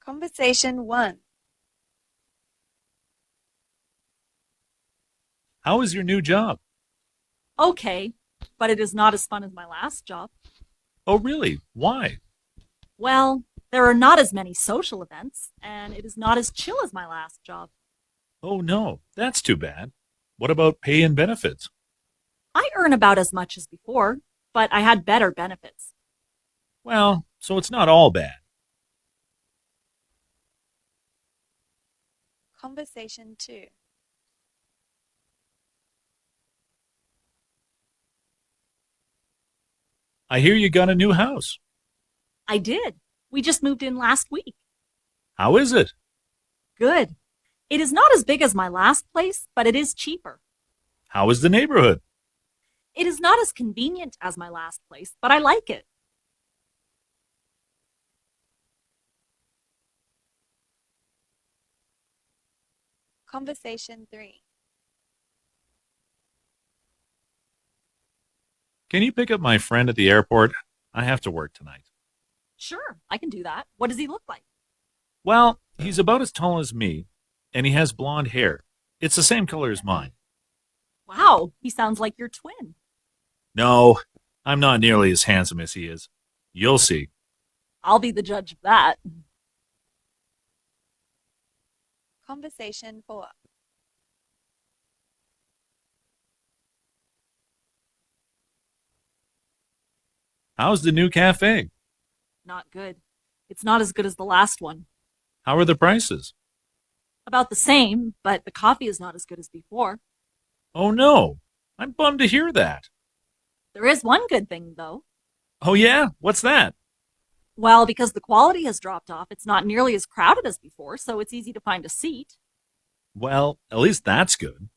Conversation 1. How is your new job? Okay, but it is not as fun as my last job. Oh, really? Why? Well, there are not as many social events, and it is not as chill as my last job. Oh, no, that's too bad. What about pay and benefits? I earn about as much as before, but I had better benefits. Well, so it's not all bad. Conversation 2. I hear you got a new house. I did. We just moved in last week. How is it? Good. It is not as big as my last place, but it is cheaper. How is the neighborhood? It is not as convenient as my last place, but I like it. Conversation 3. Can you pick up my friend at the airport? I have to work tonight. Sure, I can do that. What does he look like? Well, he's about as tall as me, and he has blonde hair. It's the same color as mine. Wow, he sounds like your twin. No, I'm not nearly as handsome as he is. You'll see. I'll be the judge of that. Conversation 4. How's the new cafe? Not good. It's not as good as the last one. How are the prices? About the same, but the coffee is not as good as before. Oh, no. I'm bummed to hear that. There is one good thing, though. Oh, yeah? What's that? Well, because the quality has dropped off, it's not nearly as crowded as before, so it's easy to find a seat. Well, at least that's good.